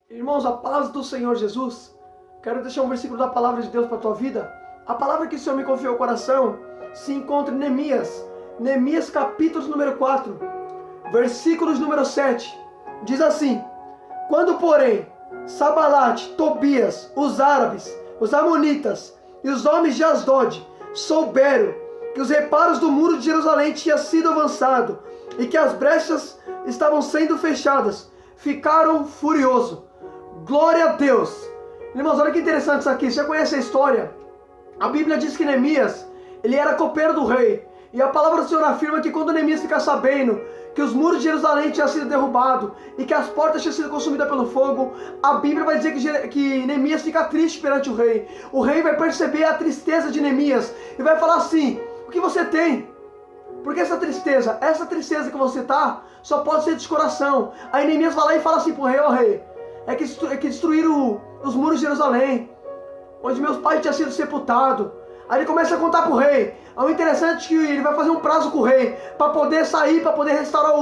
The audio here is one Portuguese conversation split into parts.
Irmãos, a paz do Senhor Jesus. Quero deixar um versículo da palavra de Deus para a tua vida. A palavra que o Senhor me confiou ao coração se encontra em Neemias. Neemias capítulo número 4, versículos número 7. Diz assim: Quando, porém, Sabalate, Tobias, os árabes, os amonitas e os homens de Asdod souberam que os reparos do muro de Jerusalém tinham sido avançado e que as brechas estavam sendo fechadas, ficaram furiosos. Glória a Deus! Irmãos, olha que interessante isso aqui. Você já conhece a história? A Bíblia diz que Neemias, ele era copeiro do rei. E a palavra do Senhor afirma que quando Neemias fica sabendo que os muros de Jerusalém tinham sido derrubados e que as portas tinham sido consumidas pelo fogo, a Bíblia vai dizer que Neemias fica triste perante o rei. O rei vai perceber a tristeza de Neemias e vai falar assim: o que você tem? Porque essa tristeza que você tá, só pode ser de coração. Aí Neemias vai lá e fala assim pro rei: ó rei, é que destruíram os muros de Jerusalém, onde meus pais tinham sido sepultados. Aí ele começa a contar pro rei. O interessante é que ele vai fazer um prazo com o rei, para poder sair, para poder restaurar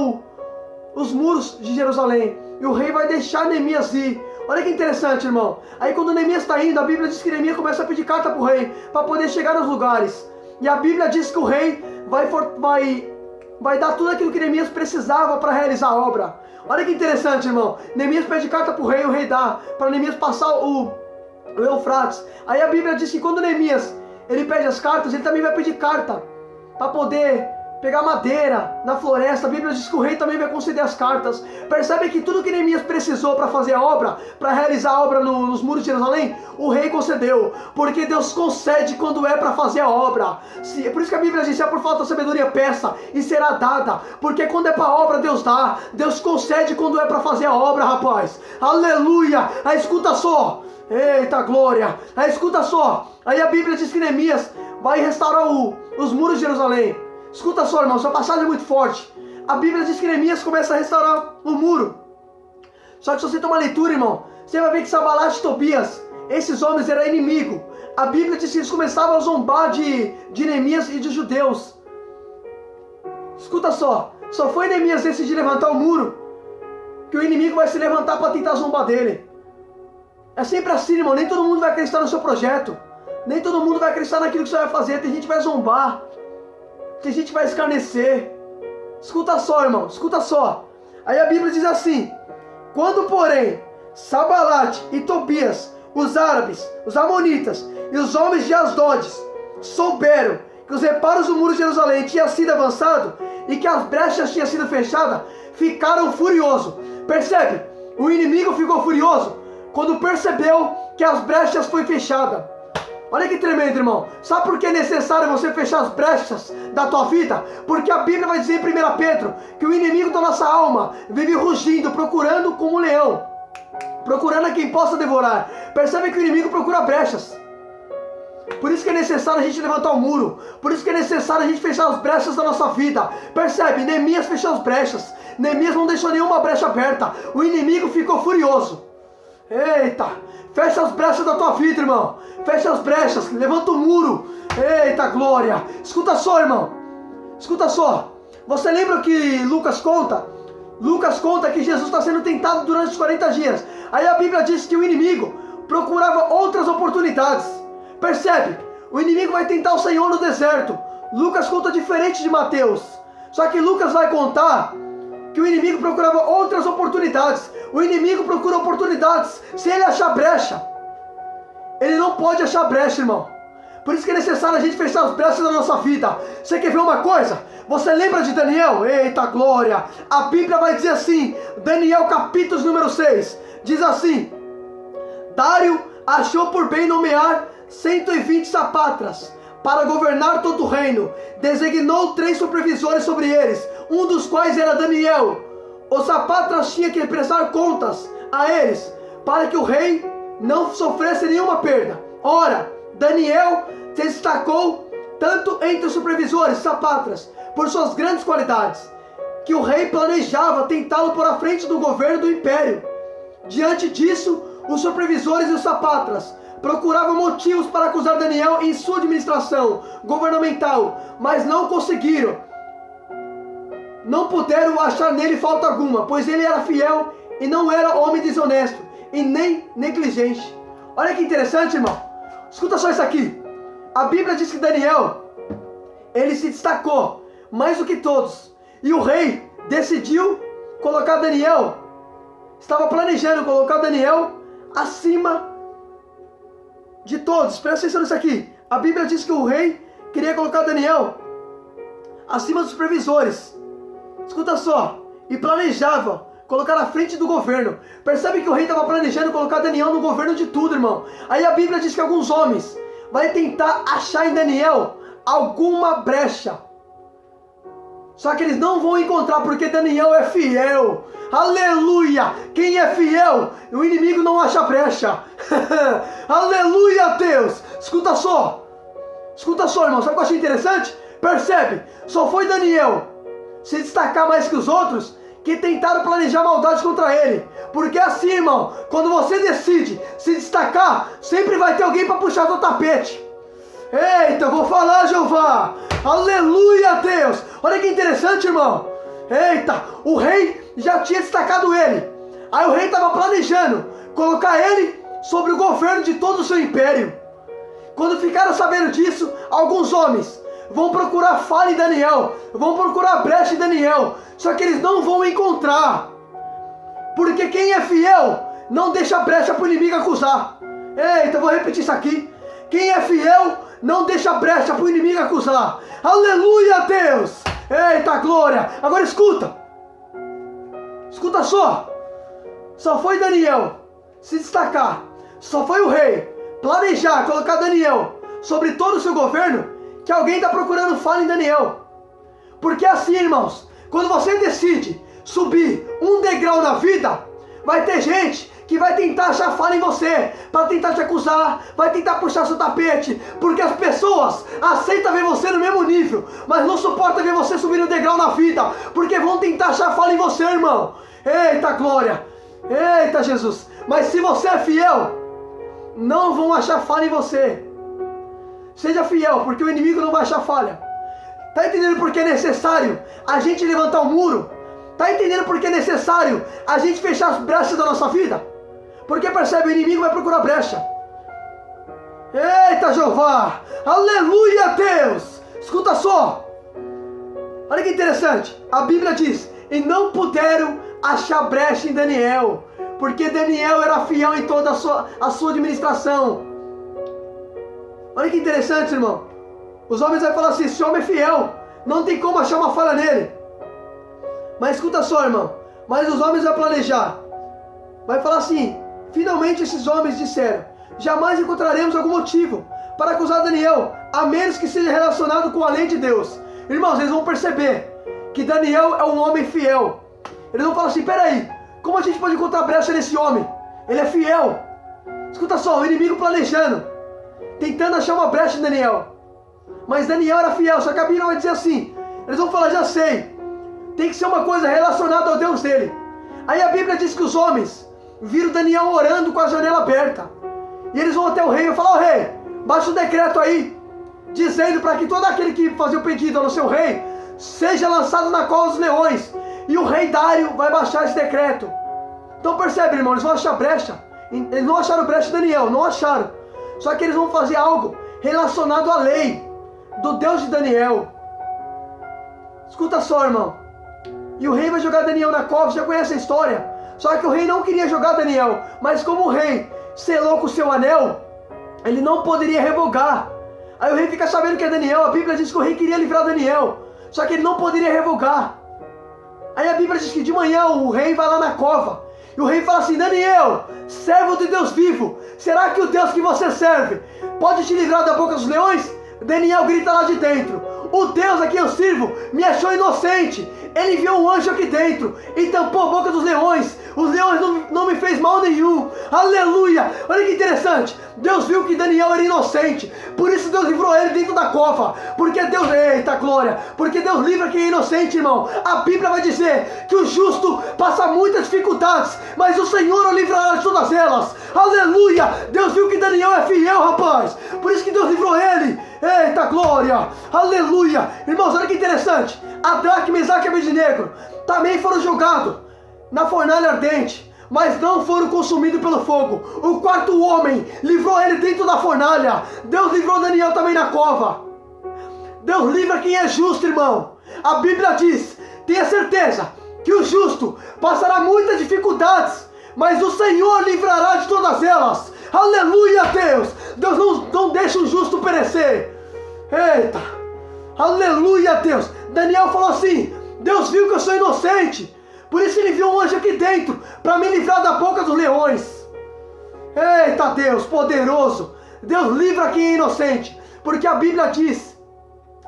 os muros de Jerusalém. E o rei vai deixar Neemias ir. Olha que interessante, irmão. Aí quando Neemias está indo, a Bíblia diz que Neemias começa a pedir carta pro rei, para poder chegar nos lugares. E a Bíblia diz que o rei vai dar tudo aquilo que Neemias precisava para realizar a obra. Olha que interessante, irmão. Neemias pede carta pro rei, o rei dá, para Neemias passar o Eufrates. Aí a Bíblia diz que quando Neemias ele pede as cartas, ele também vai pedir carta para poder pegar madeira na floresta. A Bíblia diz que o rei também vai conceder as cartas. Percebe que tudo que Neemias precisou para fazer a obra, para realizar a obra nos muros de Jerusalém, o rei concedeu, porque Deus concede quando é para fazer a obra. Por isso que a Bíblia diz: se é por falta de sabedoria, peça e será dada, porque quando é para a obra, Deus dá. Deus concede quando é para fazer a obra, rapaz. Aleluia! Aí escuta só. Eita glória! Aí escuta só. Aí a Bíblia diz que Neemias vai restaurar os muros de Jerusalém. Escuta só, irmão, essa passagem é muito forte. A Bíblia diz que Neemias começa a restaurar o muro. Só que se você tomar leitura, irmão, você vai ver que Sabalate e Tobias, esses homens eram inimigos. A Bíblia diz que eles começavam a zombar de Neemias e de judeus. Escuta só foi Neemias decidir levantar o muro, que o inimigo vai se levantar para tentar zombar dele. É sempre assim, irmão. Nem todo mundo vai acreditar no seu projeto. Nem todo mundo vai acreditar naquilo que você vai fazer. Tem gente que vai zombar. Tem gente que vai escarnecer. Escuta só, irmão. Escuta só. Aí a Bíblia diz assim: Quando, porém, Sabalate e Tobias, os árabes, os amonitas e os homens de Asdod souberam que os reparos do muro de Jerusalém tinham sido avançados e que as brechas tinham sido fechadas, ficaram furiosos. Percebe? O inimigo ficou furioso quando percebeu que as brechas foi fechada. Olha que tremendo, irmão. Sabe por que é necessário você fechar as brechas da tua vida? Porque a Bíblia vai dizer em 1 Pedro que o inimigo da nossa alma vive rugindo, procurando como um leão, procurando a quem possa devorar. Percebe que o inimigo procura brechas. Por isso que é necessário a gente levantar o muro. Por isso que é necessário a gente fechar as brechas da nossa vida. Percebe? Neemias fechou as brechas. Neemias não deixou nenhuma brecha aberta. O inimigo ficou furioso. Eita, fecha as brechas da tua vida, irmão. Fecha as brechas, levanta o muro. Eita glória. Escuta só, irmão. Escuta só. Você lembra que Lucas conta? Lucas conta que Jesus está sendo tentado durante os 40 dias. Aí a Bíblia diz que o inimigo procurava outras oportunidades. Percebe? O inimigo vai tentar o Senhor no deserto. Lucas conta diferente de Mateus. Só que Lucas vai contar que o inimigo procurava outras oportunidades. O inimigo procura oportunidades se ele achar brecha. Ele não pode achar brecha, irmão. Por isso que é necessário a gente fechar as brechas da nossa vida. Você quer ver uma coisa? Você lembra de Daniel? Eita glória! A Bíblia vai dizer assim, Daniel capítulo número 6, diz assim: Dário achou por bem nomear 120 sapatras para governar todo o reino. Designou 3 supervisores sobre eles, um dos quais era Daniel. Os sapatras tinham que prestar contas a eles, para que o rei não sofresse nenhuma perda. Ora, Daniel se destacou tanto entre os supervisores sapatras por suas grandes qualidades, que o rei planejava tentá-lo por à frente do governo do império. Diante disso, os supervisores e os sapatras procuravam motivos para acusar Daniel em sua administração governamental, mas não conseguiram. Não puderam achar nele falta alguma, pois ele era fiel e não era homem desonesto. e nem negligente. Olha que interessante, irmão. Escuta só isso aqui. A Bíblia diz que Daniel, ele se destacou mais do que todos. E o rei decidiu colocar Daniel, estava planejando colocar Daniel acima de todos. Presta atenção nisso aqui. A Bíblia diz que o rei queria colocar Daniel acima dos supervisores. Escuta só. E planejava colocar na frente do governo. Percebe que o rei estava planejando colocar Daniel no governo de tudo, irmão. Aí a Bíblia diz que alguns homens vai tentar achar em Daniel alguma brecha. Só que eles não vão encontrar, porque Daniel é fiel. Aleluia! Quem é fiel, o inimigo não acha brecha. Aleluia, Deus! Escuta só, irmão. Sabe o que eu achei interessante? Percebe? Só foi Daniel se destacar mais que os outros que tentaram planejar maldade contra ele. Porque assim, irmão, quando você decide se destacar, sempre vai ter alguém para puxar do tapete. Eita, eu vou falar, Jeová. Aleluia, Deus. Olha que interessante, irmão. Eita, o rei já tinha destacado ele. Aí o rei estava planejando colocar ele sobre o governo de todo o seu império. Quando ficaram sabendo disso, alguns homens vão procurar falha em Daniel, vão procurar brecha em Daniel. Só que eles não vão encontrar. Porque quem é fiel não deixa brecha para o inimigo acusar. Eita, eu vou repetir isso aqui. Quem é fiel não deixa brecha para o inimigo acusar. Aleluia, Deus! Eita, glória! Agora escuta. Escuta só. Só foi Daniel se destacar. Só foi o rei planejar, colocar Daniel sobre todo o seu governo, que alguém está procurando falha em Daniel. Porque assim, irmãos, quando você decide subir um degrau na vida, vai ter gente que vai tentar achar falha em você, para tentar te acusar, vai tentar puxar seu tapete, porque as pessoas aceitam ver você no mesmo nível, mas não suportam ver você subir um degrau na vida, porque vão tentar achar falha em você, irmão. Eita, glória! Eita, Jesus! Mas se você é fiel, não vão achar falha em você. Seja fiel, porque o inimigo não vai achar falha. Tá entendendo por que é necessário a gente levantar o muro? Tá entendendo por que é necessário a gente fechar as brechas da nossa vida? Porque percebe, o inimigo vai procurar brecha. Eita, Jeová! Aleluia, Deus! Escuta só. Olha que interessante. A Bíblia diz, e não puderam achar brecha em Daniel, porque Daniel era fiel em toda a sua administração. Olha que interessante, irmão. Os homens vão falar assim, esse homem é fiel, não tem como achar uma falha nele. Mas escuta só, irmão. Mas os homens vão planejar. Vai falar assim, finalmente esses homens disseram, jamais encontraremos algum motivo para acusar Daniel, a menos que seja relacionado com a lei de Deus. Irmãos, eles vão perceber que Daniel é um homem fiel. Eles vão falar assim, peraí, como a gente pode encontrar brecha nesse homem? Ele é fiel. Escuta só, o inimigo planejando, tentando achar uma brecha em Daniel. Mas Daniel era fiel, só que a Bíblia vai dizer assim, eles vão falar, já sei, tem que ser uma coisa relacionada ao Deus dele. Aí a Bíblia diz que os homens viram Daniel orando com a janela aberta. E eles vão até o rei e falar, rei, baixa um decreto aí, dizendo para que todo aquele que fazia o pedido ao seu rei, seja lançado na cova dos leões. E o rei Dário vai baixar esse decreto. Então percebe, irmão, eles vão achar brecha. Eles não acharam brecha de Daniel, não acharam. Só que eles vão fazer algo relacionado à lei do Deus de Daniel. Escuta só, irmão. E o rei vai jogar Daniel na cova, você já conhece a história. Só que o rei não queria jogar Daniel, mas como o rei selou com o seu anel, ele não poderia revogar. Aí o rei fica sabendo que é Daniel. A Bíblia diz que o rei queria livrar Daniel, só que ele não poderia revogar. Aí a Bíblia diz que de manhã o rei vai lá na cova, e o rei fala assim, Daniel, servo de Deus vivo, será que o Deus que você serve pode te livrar da boca dos leões? Daniel grita lá de dentro, o Deus a quem eu sirvo me achou inocente. Ele enviou um anjo aqui dentro e tampou a boca dos leões. Os leões não me fez mal nenhum. Aleluia! Olha que interessante. Deus viu que Daniel era inocente. Por isso Deus livrou ele dentro da cova. Porque Deus... Eita, glória! Porque Deus livra quem é inocente, irmão. A Bíblia vai dizer que o justo passa muitas dificuldades, mas o Senhor o livrará de todas elas. Aleluia! Deus viu que Daniel é fiel, rapaz. Por isso que Deus livrou ele. Eita, glória! Aleluia! Irmãos, olha que interessante. Adraque, Mesaque e Abednego também foram julgados na fornalha ardente. mas não foram consumidos pelo fogo. O quarto homem livrou ele dentro da fornalha. Deus livrou Daniel também na cova. Deus livra quem é justo, irmão. A Bíblia diz, tenha certeza, que o justo passará muitas dificuldades, mas o Senhor livrará de todas elas. Aleluia, Deus. Deus não deixa o justo perecer. Eita. Aleluia, Deus. Daniel falou assim, Deus viu que eu sou inocente, por isso ele enviou um anjo aqui dentro, para me livrar da boca dos leões. Eita, Deus, poderoso. Deus livra quem é inocente, porque a Bíblia diz,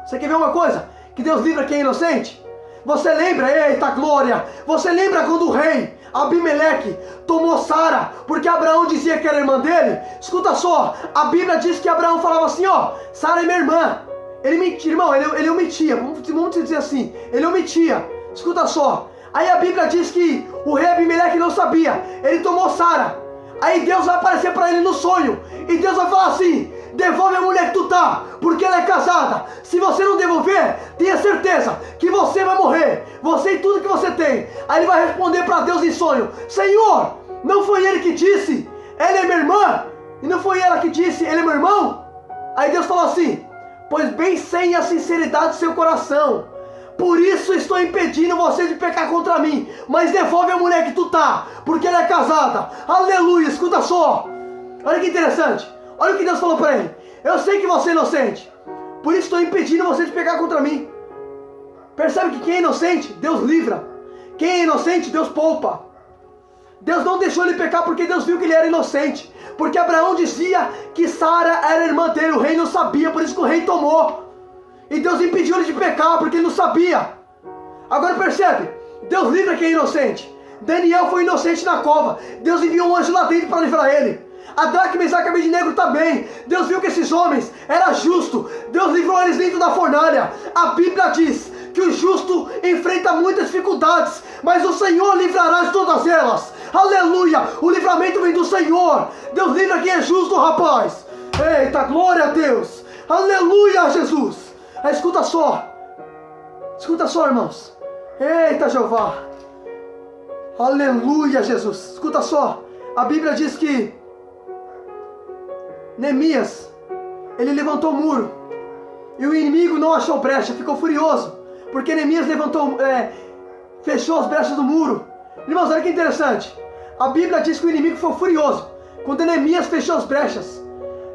você quer ver uma coisa? Que Deus livra quem é inocente? Você lembra, eita glória, você lembra quando o rei Abimeleque tomou Sara, porque Abraão dizia que era irmã dele? Escuta só, a Bíblia diz que Abraão falava assim, ó, Sara é minha irmã. Ele mentia, irmão, ele omitia, vamos dizer assim, ele omitia. Escuta só, aí a Bíblia diz que o rei Abimeleque não sabia, ele tomou Sara. Aí Deus vai aparecer para ele no sonho, e Deus vai falar assim, devolve a mulher que tu tá, porque ela é casada. Se você não devolver, tenha certeza que você vai morrer, você e tudo que você tem. Aí ele vai responder para Deus em sonho, Senhor, não foi ele que disse, ela é minha irmã? E não foi ela que disse, ele é meu irmão? Aí Deus falou assim, pois bem sei a sinceridade do seu coração, por isso estou impedindo você de pecar contra mim, mas devolve a mulher que tu tá, porque ela é casada. Aleluia, escuta só, olha que interessante, olha o que Deus falou para ele, eu sei que você é inocente, por isso estou impedindo você de pecar contra mim. Percebe que quem é inocente, Deus livra, quem é inocente, Deus poupa. Deus não deixou ele pecar porque Deus viu que ele era inocente, porque Abraão dizia que Sara era irmã dele, o rei não sabia, por isso que o rei tomou. E Deus impediu ele de pecar, porque ele não sabia. Agora percebe, Deus livra quem é inocente. Daniel foi inocente na cova, Deus enviou um anjo lá dentro para livrar ele. Adraque, Mesaque e Abednego também, Deus viu que esses homens eram justos, Deus livrou eles dentro da fornalha. A Bíblia diz que o justo enfrenta muitas dificuldades, mas o Senhor livrará de todas elas. Aleluia, o livramento vem do Senhor. Deus livra quem é justo, rapaz. Eita, glória a Deus. Aleluia, Jesus. Aí, escuta só, irmãos. Eita, Jeová. Aleluia, Jesus. Escuta só, a Bíblia diz que Neemias, ele levantou o muro, e o inimigo não achou brecha, ficou furioso, porque Neemias fechou as brechas do muro. Irmãos, olha que interessante, a Bíblia diz que o inimigo foi furioso, quando Neemias fechou as brechas.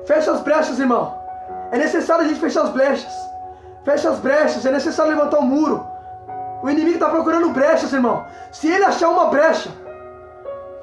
Fecha as brechas, irmão, é necessário a gente fechar as brechas. Fecha as brechas, é necessário levantar o muro. O inimigo está procurando brechas, irmão. Se ele achar uma brecha,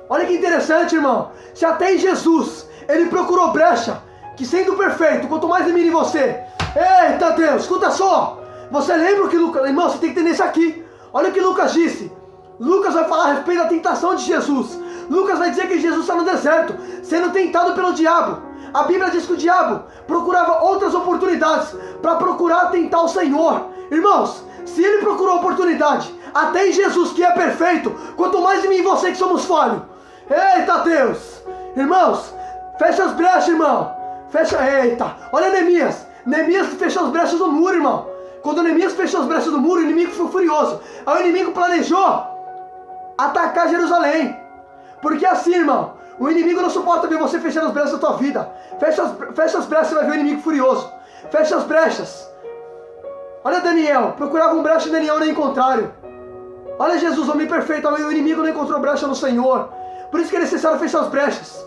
olha que interessante, irmão, se até em Jesus ele procurou brecha, que sendo perfeito, quanto mais ele mira em você. Eita Deus, escuta só, você lembra o que Lucas, irmão, você tem que entender isso aqui. Olha o que Lucas disse. Lucas vai falar a respeito da tentação de Jesus. Lucas vai dizer que Jesus está no deserto, sendo tentado pelo diabo. A Bíblia diz que o diabo procurava outras oportunidades para procurar tentar o Senhor. Irmãos, se ele procurou oportunidade até em Jesus, que é perfeito, quanto mais em mim e você que somos falhos. Eita Deus, irmãos, fecha as brechas, irmão. Fecha, eita, olha Neemias. Neemias fechou as brechas do muro, irmão. Quando Neemias fechou as brechas do muro, o inimigo ficou furioso. Aí o inimigo planejou atacar Jerusalém. Porque assim, irmão, o inimigo não suporta ver você fechando as brechas da tua vida. Fecha as brechas, você vai ver o inimigo furioso. Fecha as brechas. Olha Daniel, procurava um brecha em Daniel, nem contrário. Olha Jesus, homem perfeito, o inimigo não encontrou brecha no Senhor. Por isso que é necessário fechar as brechas.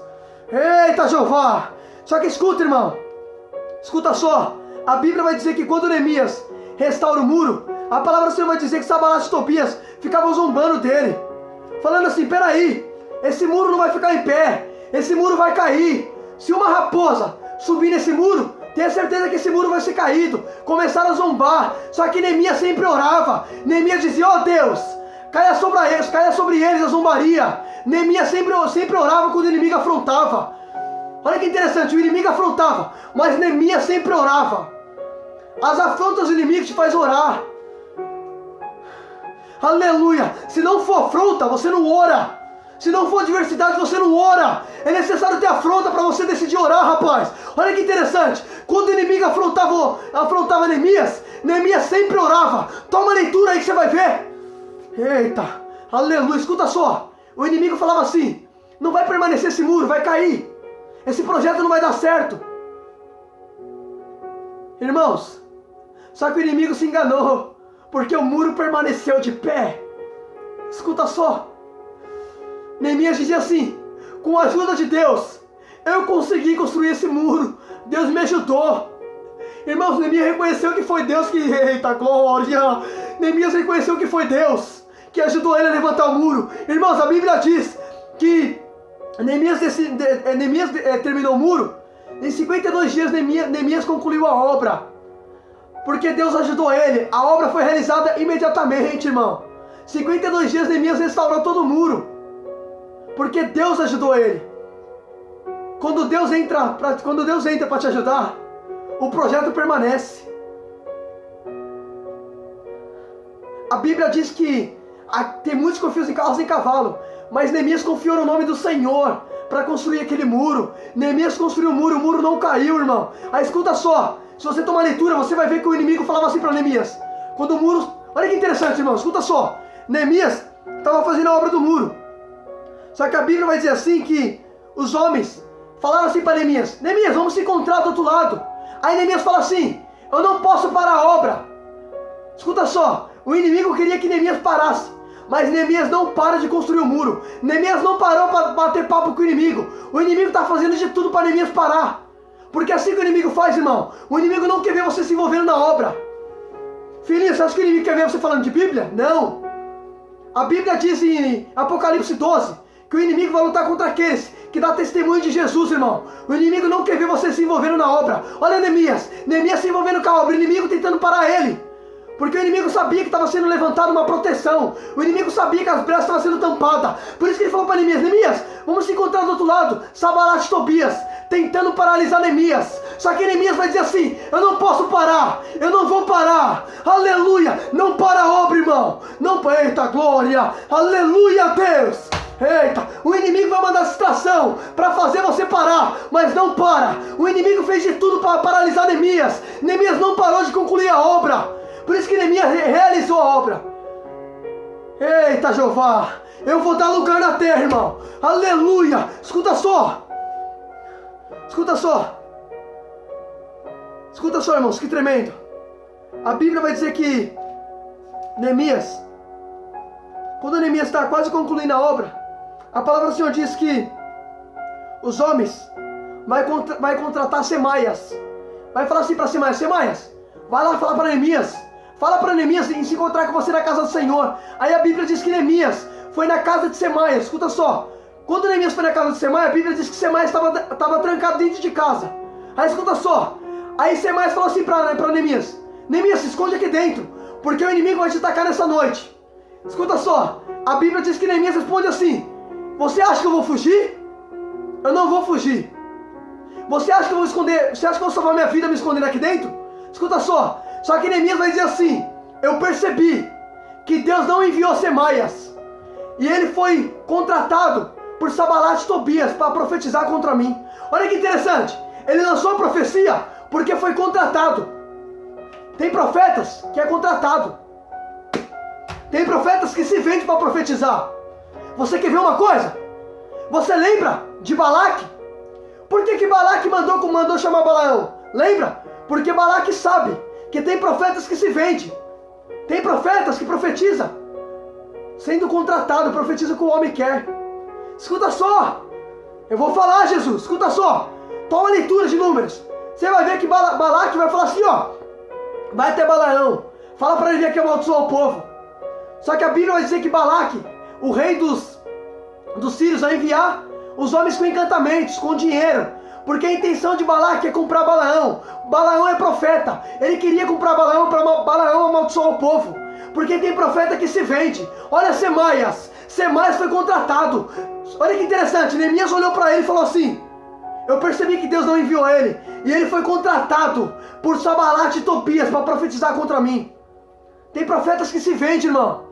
Eita Jeová. Só que escuta, irmão, escuta só, a Bíblia vai dizer que quando Neemias restaura o muro, a palavra do Senhor vai dizer que Sanbalat e Tobias ficavam zombando dele, falando assim, peraí, esse muro não vai ficar em pé, esse muro vai cair. Se uma raposa subir nesse muro, tenha certeza que esse muro vai ser caído. Começaram a zombar, só que Neemias sempre orava. Neemias dizia, ó Deus, caia sobre eles a zombaria. Neemias sempre orava quando o inimigo afrontava. Olha que interessante, o inimigo afrontava, mas Neemias sempre orava. As afrontas do inimigo te faz orar. Aleluia. Se não for afronta, você não ora. Se não for adversidade, você não ora. É necessário ter afronta para você decidir orar, rapaz. Olha que interessante. Quando o inimigo afrontava Neemias, Neemias sempre orava. Toma a leitura aí que você vai ver. Eita, aleluia. Escuta só. O inimigo falava assim: não vai permanecer esse muro, vai cair. Esse projeto não vai dar certo. Irmãos, só que o inimigo se enganou, porque o muro permaneceu de pé. Escuta só. Neemias dizia assim: com a ajuda de Deus, eu consegui construir esse muro. Deus me ajudou. Irmãos, Neemias reconheceu que foi Deus que... Eita glória! Neemias reconheceu que foi Deus que ajudou ele a levantar o muro. Irmãos, a Bíblia diz que Neemias terminou o muro. Em 52 dias Neemias concluiu a obra, porque Deus ajudou ele. A obra foi realizada imediatamente, irmão. 52 dias Neemias restaurou todo o muro, porque Deus ajudou ele. Quando Deus entra para te ajudar, o projeto permanece. A Bíblia diz que tem muitos que confiam em carros e cavalo, mas Neemias confiou no nome do Senhor para construir aquele muro. Neemias construiu o muro não caiu, irmão. Aí escuta só, se você tomar leitura, você vai ver que o inimigo falava assim para Neemias. Quando o muro... Olha que interessante, irmão, escuta só. Neemias estava fazendo a obra do muro. Só que a Bíblia vai dizer assim que os homens falaram assim para Neemias: Neemias, vamos se encontrar do outro lado. Aí Neemias fala assim: eu não posso parar a obra. Escuta só, o inimigo queria que Neemias parasse, mas Neemias não para de construir o muro. Neemias não parou para bater papo com o inimigo. O inimigo está fazendo de tudo para Neemias parar. Porque assim que o inimigo faz, irmão, o inimigo não quer ver você se envolvendo na obra. Filhinho, você acha que o inimigo quer ver você falando de Bíblia? Não. A Bíblia diz em Apocalipse 12 que o inimigo vai lutar contra aqueles que dá testemunho de Jesus, irmão. O inimigo não quer ver você se envolvendo na obra. Olha Neemias se envolvendo com a obra, o inimigo tentando parar ele. Porque o inimigo sabia que estava sendo levantada uma proteção. O inimigo sabia que as brechas estavam sendo tampadas. Por isso que ele falou para Neemias: Neemias, vamos se encontrar do outro lado. Sanbalat e Tobias tentando paralisar Neemias. Só que Neemias vai dizer assim: eu não posso parar, eu não vou parar. Aleluia, não para a obra, irmão. Não, eita glória, aleluia, Deus. Eita, o inimigo vai mandar distração para fazer você parar, mas não para. O inimigo fez de tudo para paralisar Neemias. Neemias não parou de concluir a obra. Por isso que Neemias realizou a obra. Eita Jeová, eu vou dar lugar na terra, irmão. Aleluia, escuta só. Escuta só. Escuta só, irmãos, que tremendo. A Bíblia vai dizer que Neemias, quando Neemias está quase concluindo a obra, a palavra do Senhor diz que os homens vai contratar Semaias. Vai falar assim para Semaias: Semaias, vai lá falar para Neemias. Fala para Neemias em se encontrar com você na casa do Senhor. Aí a Bíblia diz que Neemias foi na casa de Semaias. Escuta só. Quando Neemias foi na casa de Semaias, a Bíblia diz que Semaias estava trancado dentro de casa. Aí escuta só. Aí Semaias falou assim para Neemias: Neemias, se esconde aqui dentro, porque o inimigo vai te atacar nessa noite. Escuta só. A Bíblia diz que Neemias responde assim: você acha que eu vou fugir? Eu não vou fugir. Você acha que eu vou esconder? Você acha que eu vou salvar minha vida me escondendo aqui dentro? Escuta só. Só que Neemias vai dizer assim: eu percebi que Deus não enviou Semaias, e ele foi contratado por Sanbalat e Tobias para profetizar contra mim. Olha que interessante. Ele lançou a profecia porque foi contratado. Tem profetas que é contratado. Tem profetas que se vendem para profetizar. Você quer ver uma coisa? Você lembra de Balaque? Por que Balaque mandou chamar Balaão? Lembra? Porque Balaque sabe que tem profetas que se vendem. Tem profetas que profetizam sendo contratado, profetiza o que o homem quer. Escuta só. Eu vou falar, Jesus. Escuta só. Toma a leitura de Números. Você vai ver que Balaque vai falar assim, ó. Vai até Balaão. Fala para ele vir aqui amaldiçoar o povo. Só que a Bíblia vai dizer que Balaque, o rei dos sírios, vai enviar os homens com encantamentos, com dinheiro. Porque a intenção de Balaque é comprar Balaão. Balaão é profeta. Ele queria comprar Balaão para Balaão amaldiçoar o povo. Porque tem profeta que se vende. Olha Semaias. Semaias foi contratado. Olha que interessante. Neemias olhou para ele e falou assim: eu percebi que Deus não enviou ele. E ele foi contratado por Sanbalat e Tobias para profetizar contra mim. Tem profetas que se vendem, irmão.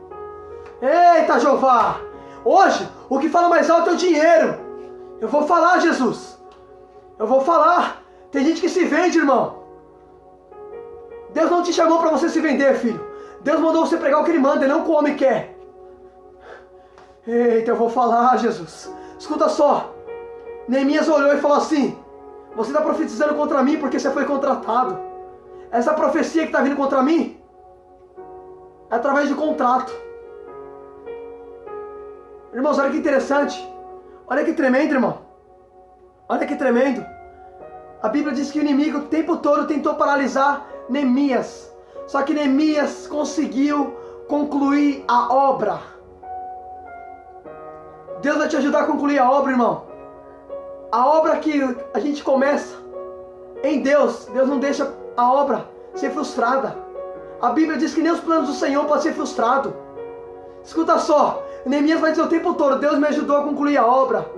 Eita Jeová. Hoje, o que fala mais alto é o dinheiro. Eu vou falar, Jesus. Eu vou falar. Tem gente que se vende, irmão. Deus não te chamou para você se vender, filho. Deus mandou você pregar o que Ele manda e não o que o homem quer. Eita, eu vou falar, Jesus. Escuta só. Neemias olhou e falou assim: você está profetizando contra mim porque você foi contratado. Essa profecia que está vindo contra mim é através de contrato. Irmãos, olha que interessante. Olha que tremendo, irmão. Olha que tremendo. A Bíblia diz que o inimigo o tempo todo tentou paralisar Neemias. Só que Neemias conseguiu concluir a obra. Deus vai te ajudar a concluir a obra, irmão. A obra que a gente começa em Deus, Deus não deixa a obra ser frustrada. A Bíblia diz que nem os planos do Senhor podem ser frustrados. Escuta só, Neemias vai dizer o tempo todo: Deus me ajudou a concluir a obra.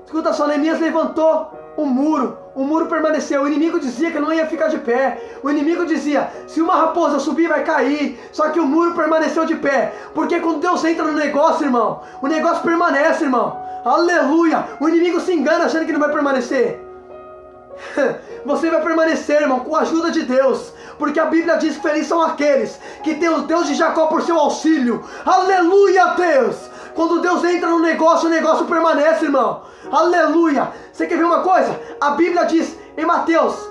Escuta só, Neemias levantou o muro permaneceu. O inimigo dizia que não ia ficar de pé. O inimigo dizia: se uma raposa subir vai cair. Só que o muro permaneceu de pé. Porque quando Deus entra no negócio, irmão, o negócio permanece, irmão. Aleluia! O inimigo se engana achando que não vai permanecer. Você vai permanecer, irmão, com a ajuda de Deus. Porque a Bíblia diz que felizes são aqueles que têm o Deus de Jacó por seu auxílio. Aleluia, Deus! Quando Deus entra no negócio, o negócio permanece, irmão. Aleluia! Você quer ver uma coisa? A Bíblia diz em Mateus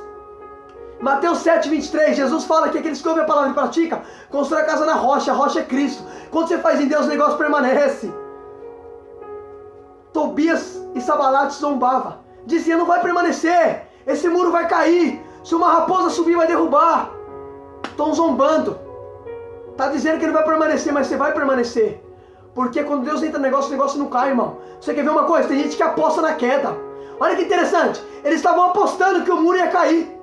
7:23, Jesus fala que aqueles que ouvem a palavra e praticam, constrói a casa na rocha, a rocha é Cristo. Quando você faz em Deus, o negócio permanece. Tobias e Sabalate zombava, dizia: não vai permanecer, esse muro vai cair, se uma raposa subir vai derrubar. Estão zombando. Está dizendo que não vai permanecer, mas você vai permanecer. Porque quando Deus entra no negócio, o negócio não cai, irmão. Você quer ver uma coisa? Tem gente que aposta na queda. Olha que interessante. Eles estavam apostando que o muro ia cair.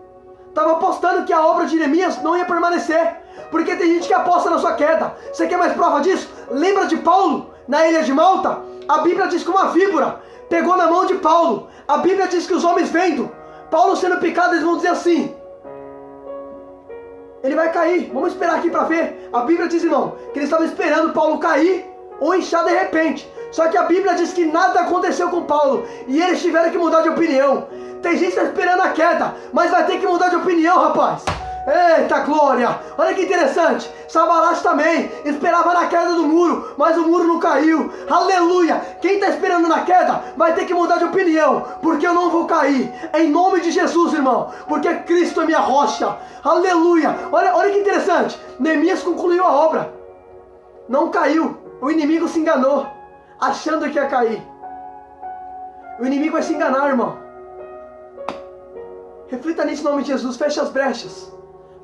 Estavam apostando que a obra de Neemias não ia permanecer. Porque tem gente que aposta na sua queda. Você quer mais prova disso? Lembra de Paulo, na ilha de Malta? A Bíblia diz que uma víbora pegou na mão de Paulo. A Bíblia diz que os homens vendo Paulo sendo picado, eles vão dizer assim: ele vai cair, vamos esperar aqui para ver. A Bíblia diz, irmão, que eles estavam esperando Paulo cair ou inchar de repente. Só que a Bíblia diz que nada aconteceu com Paulo e eles tiveram que mudar de opinião. Tem gente que está esperando a queda, mas vai ter que mudar de opinião, rapaz. Eita glória! Olha que interessante. Sabalate também esperava na queda do muro, mas o muro não caiu. Aleluia! Quem está esperando na queda vai ter que mudar de opinião, porque eu não vou cair. Em nome de Jesus, irmão, porque Cristo é minha rocha. Aleluia! Olha que interessante. Neemias concluiu a obra. Não caiu. O inimigo se enganou, achando que ia cair. O inimigo vai se enganar, irmão. Reflita nisso em nome de Jesus. Feche as brechas.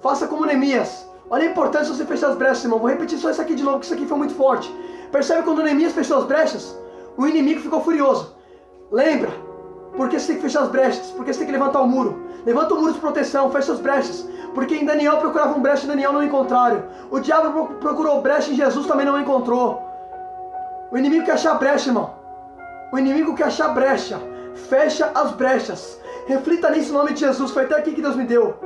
Faça como Neemias. Olha a importância de você fechar as brechas, irmão. Vou repetir só isso aqui de novo, que isso aqui foi muito forte. Percebe quando Neemias fechou as brechas? O inimigo ficou furioso. Lembra? Por que você tem que fechar as brechas? Porque você tem que levantar o muro. Levanta o muro de proteção, fecha as brechas. Porque em Daniel procurava um brecha, em Daniel não encontraram. O diabo procurou brecha, em Jesus também não encontrou. O inimigo quer achar brecha, irmão. O inimigo quer achar brecha. Fecha as brechas. Reflita nisso em nome de Jesus. Foi até aqui que Deus me deu.